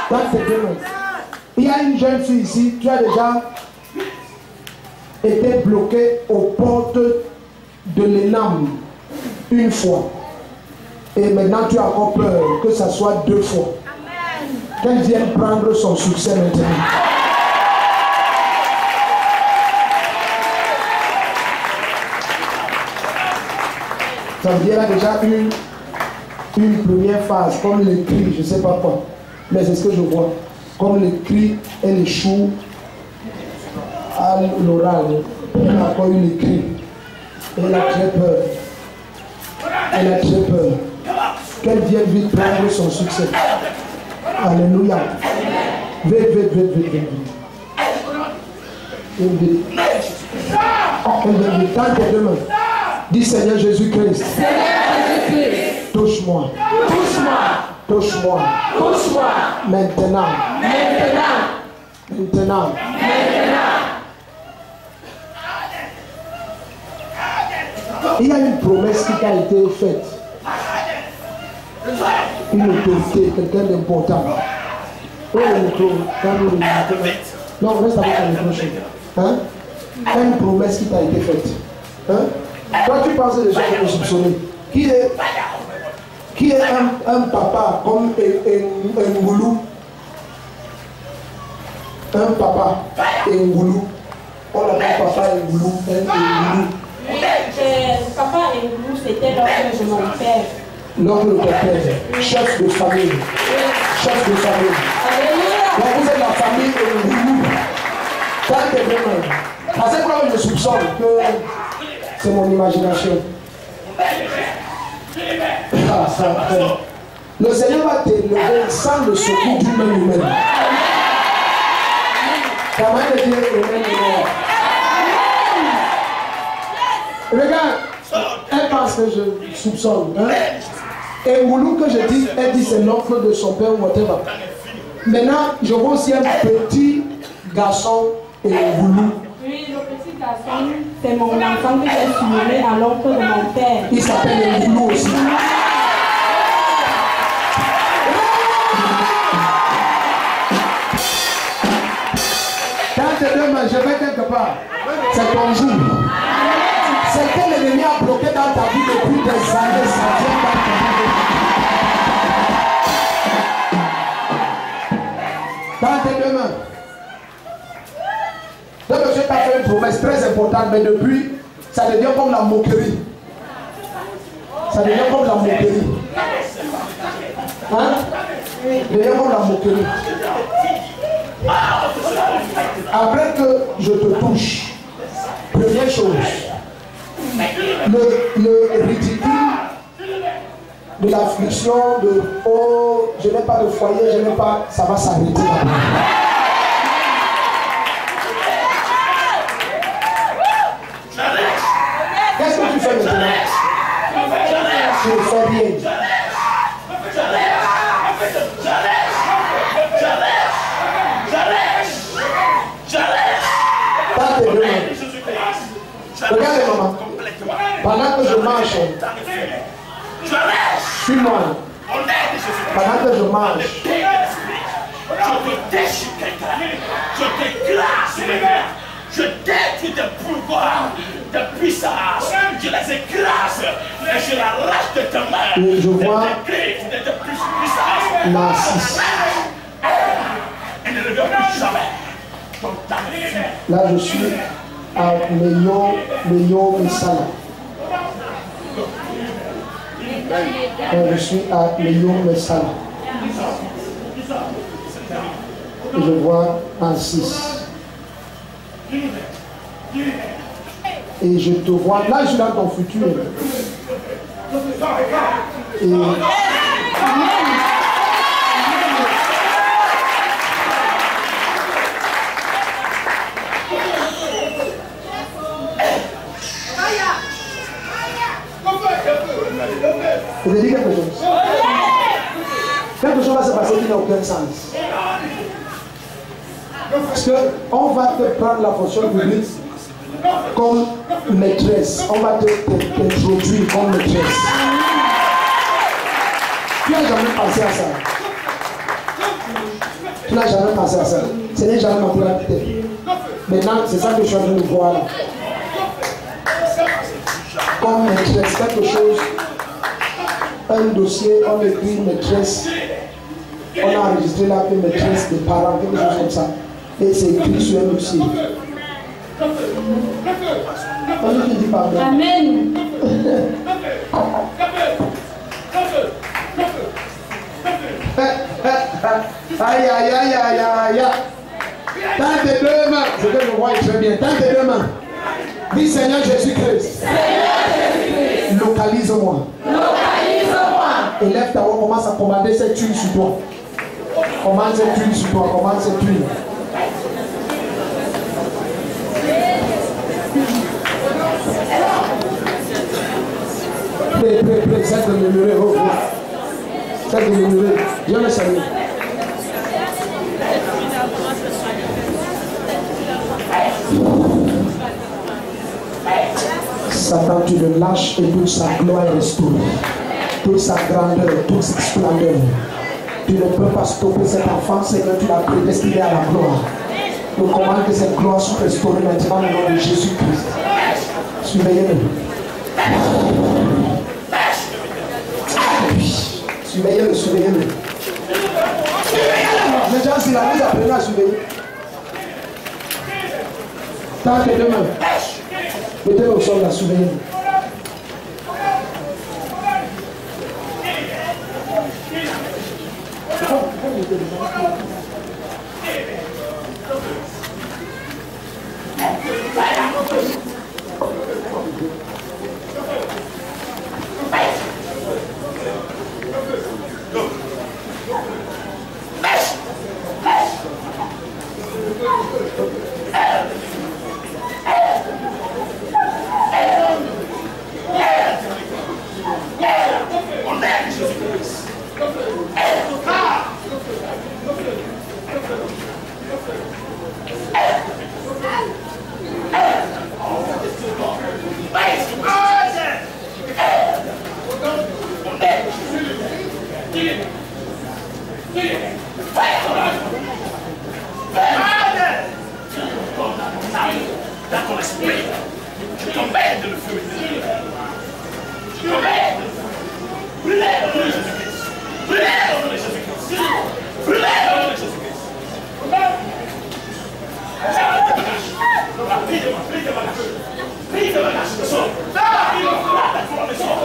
Dans tes deux mains. Il y a une jeune fille ici, tu as déjà été bloqué aux portes de l'ENAM une fois. Et maintenant tu as encore peur que ça soit deux fois. Qu'elle vienne prendre son succès maintenant. Ça veut dire déjà une première phase, comme les cris, je ne sais pas quoi. Mais c'est ce que je vois. Comme les cris et les choux à l'oral. Elle a encore eu les cris. Elle a très peur. Elle a très peur. Qu'elle vienne vite prendre son succès. Alléluia. Vite. Dans tes deux mains. Dis Seigneur Jésus-Christ. Touche-moi. Maintenant. Maintenant. Il y a une promesse qui t'a été faite. Une autorité, quelqu'un d'important. Oh, le micro. Non, reste avec le micro. Hein? Il y a une promesse qui t'a été faite. Hein? Toi, tu penses déjà que me soupçonner. Qui est un papa comme un goulou? Un papa et un goulou. On l'appelle papa et un goulou. Papa et goulou, c'était l'oncle de mon père. L'oncle de ton père, chef de famille. Chef de famille. Donc vous êtes la famille et un goulou. Quand t'es vraiment. Parce que moi, je soupçonne que c'est mon imagination. Le Seigneur va t'élever sans le secours d'une main humaine. Ta main de Dieu est humaine. Regarde, elle pense que je soupçonne. Hein? Et Moulou que je dis, elle dit c'est l'oncle de son père ou whatever. Maintenant, je vois aussi un petit garçon et Moulou. Oui, le petit garçon, c'est mon enfant que j'ai surnommé à l'oncle de mon père. Il s'appelle Moulou aussi. Quand tu demandes, je vais quelque part, c'est ton jour. C'est que l'ennemi a bloqué dans ta vie depuis des années, ça vient dans ta vie. Dans tes deux mains. Donc Dieu t'a fait une promesse très importante, mais depuis, ça devient comme la moquerie. Ça devient comme la moquerie. Hein? Ça devient comme la moquerie. Après que je te touche, première chose, le ridicule de l'affliction, de oh, je n'ai pas de foyer, je n'ai pas, ça va s'arrêter là-bas. Qu'est-ce que tu fais maintenant? Je le fais bien. Regardez maman. Pendant que je marche, suis-moi. Pendant que je marche, je t'écrase, je détruis tes pouvoirs, tes puissances, je les écrase et je l'arrache de tes mains. Et je vois Narcisse. Elle ne revient plus jamais. Là, je suis à Meyo Messala. Je suis à Meyo Messala. Et je vois Narcisse. Et je te vois. Là, je suis dans ton futur. Et vous avez dit quelque chose? Quelque chose va se passer qui n'a aucun sens. Parce qu'on va te prendre la fonction publique comme maîtresse. On va t'introduire comme maîtresse. Tu n'as jamais pensé à ça. Tu n'as jamais pensé à ça. Ce n'est jamais monté dans ta tête. Maintenant, c'est ça que je suis en train de voir là. Comme maîtresse, quelque chose. Un dossier, on écrit maîtresse, on a enregistré là que maîtresse des parents, quelque chose comme ça. Et c'est écrit sur un dossier. On lui dit pardon. Amen. Aïe, aïe, aïe, aïe, aïe. Dans tes deux mains, c'est que je vois très bien. Dans tes deux mains, dis Seigneur Jésus-Christ. Localise-moi. Et lève ta main, commence à commander cette huile sur toi. Commande cette huile sur toi, commande cette huile. Prêt, cesse de murmurer, oh, oh. Cesse de murmurer. Viens me saluer. relâche et toute sa gloire est restaurée. Toute sa grandeur, toute sa splendeur. Tu ne peux pas stopper cet enfant, Seigneur, tu l'as prédestiné à la gloire. Nous commandons que cette gloire soit restaurée maintenant au nom de Jésus-Christ. Surveillez-le. Surveillez-le, surveillez-le. Maintenant, si la mise à présent à surveiller. Tant que demain, mettez-le au sol, la surveillez-le. Dans ton esprit, je commande le feu. Je commande. Brûlez au nom de Jésus-Christ. Brûlez au nom de Jésus-Christ. Brûlez au nom de Jésus-Christ. Prie de bagage. Prie de bagage. Le sort. Le sort.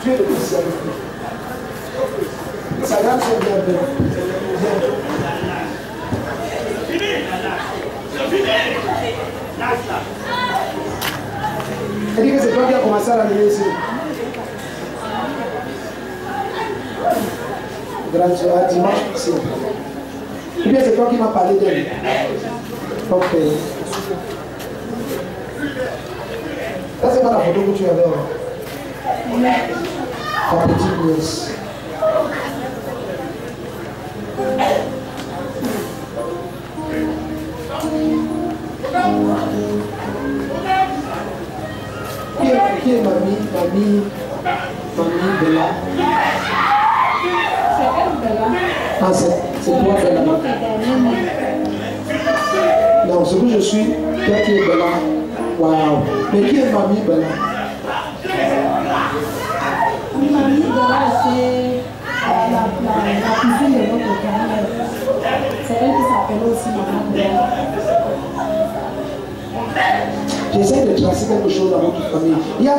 Dieu le Messie avec nous. Sa grâce est bien belle. Elle dit que c'est toi qui as commencé à l'amener ici. Grâce à dimanche passé. Ou bien c'est toi qui m'as parlé d'elle. Ok. Ça c'est pas la photo que tu avais. Ta petite nièce. Qui est mamie Bella? C'est elle, Bella. Ah, c'est toi, Bella. Non, ce que je suis, toi qui es Bella. Waouh. Mais qui est mamie Bella? Mamie Bella, c'est la cousine de notre grand-mère. C'est elle qui s'appelle aussi Maman Bella. J'essaie de tracer quelque chose dans votre famille. Il y a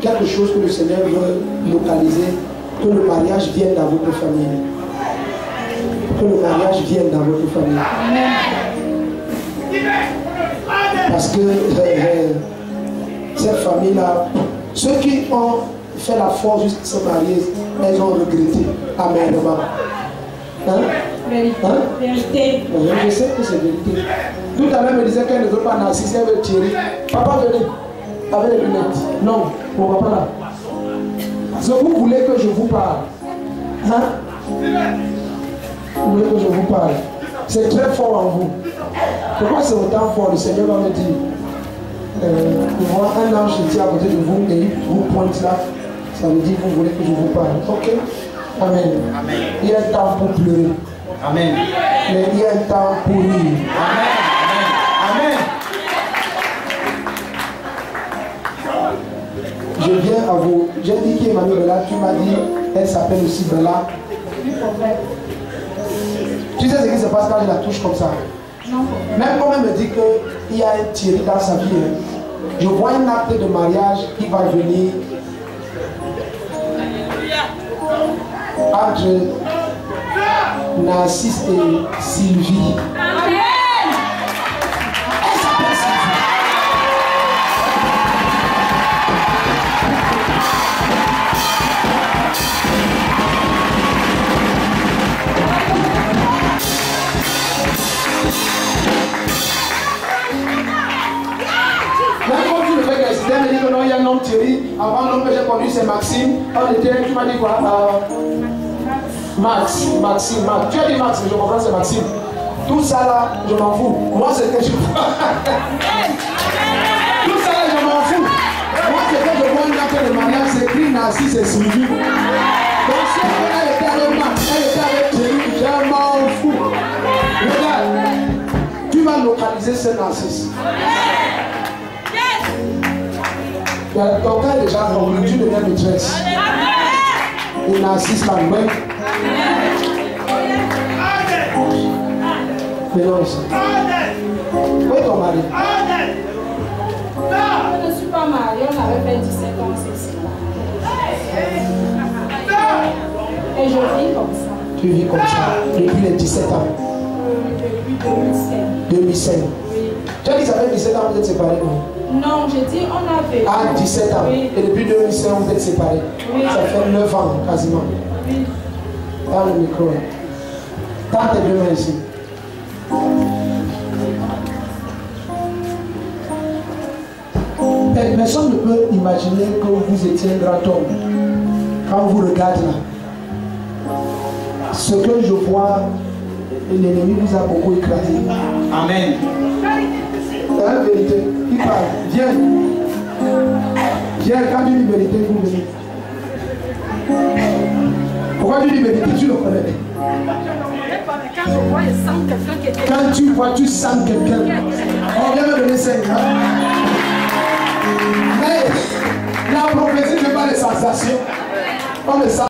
quelque chose que le Seigneur veut localiser, que le mariage vienne dans votre famille. Que le mariage vienne dans votre famille. Parce que cette famille-là, ceux qui ont fait la force jusqu'à se marier, elles ont regretté amèrement. Hein? Vérité. Hein? Vérité. Je sais que c'est vérité. Tout à l'heure, elle me disait qu'elle ne veut pas narciser, elle veut tirer. Papa, venez avec les lunettes. Non, mon papa là. Si vous voulez que je vous parle, hein? Vous voulez que je vous parle. C'est très fort en vous. Pourquoi c'est autant fort? Le Seigneur va me dire. Moi, un ange se tient à côté de vous et vous pointe là. Ça veut dire que vous voulez que je vous parle. Ok? Amen. Amen. Il y a un temps pour pleurer. Amen. Mais il y a un temps pour rire. Amen. Amen. Je viens à vous. J'ai dit qui est Mamie Bella. Tu m'as dit, elle s'appelle aussi Bella. Tu sais ce qui se passe quand je la touche comme ça? Non. Même quand elle me dit qu'il y a un Thierry dans sa vie, je vois un acte de mariage qui va venir entre Narcisse et Sylvie. Elle s'appelle Sylvie. Elle me dit que non, il y a un homme Thierry. Avant l'homme que j'ai connu, c'est Maxime. On était, tu m'as dit quoi? Maxime. Tu as dit Max, mais je comprends, c'est Maxime. Tout ça là, je m'en fous. Moi, c'est que je vois. Tout ça là, je m'en fous. Moi, c'est que je vois une acte de mariage, c'est écrit Narcisse et Sylvie. Donc, si elle était avec Max, elle était avec Thierry, je m'en fous. Regarde, tu vas localiser ce Narcisse. Ton cas est déjà rempli, tu deviens maîtresse. Et Narcisse la même. Mais non, ici. Où est ton mari? Je ne suis pas mariée, on avait fait 17 ans, c'est ça. Et je vis comme ça. Tu vis comme ça depuis les 17 ans? Depuis 2007. 2007. Oui. Tu as dit que ça fait 17 ans que vous êtes séparés, non? Non, j'ai dit on avait. Ah, 17 ans. Oui. Et depuis 2005, vous êtes séparés. Oui. Ça fait 9 ans quasiment. Oui. Dans le micro. Tends tes deux mains ici. Personne ne peut imaginer que vous étiez un grand homme. Quand on vous regarde là, ce que je vois, l'ennemi vous a beaucoup écrasé. Amen. C'est la vérité. Il parle. Viens. Viens, quand tu dis vérité, vous venez. Pourquoi tu dis vérité? Tu le connais. Quand je vois, je sens quelqu'un qui était. Quand tu vois, tu sens quelqu'un. On vient me donner 5 ans. Mais la prophétie, ce n'est pas les sensations. On le sent.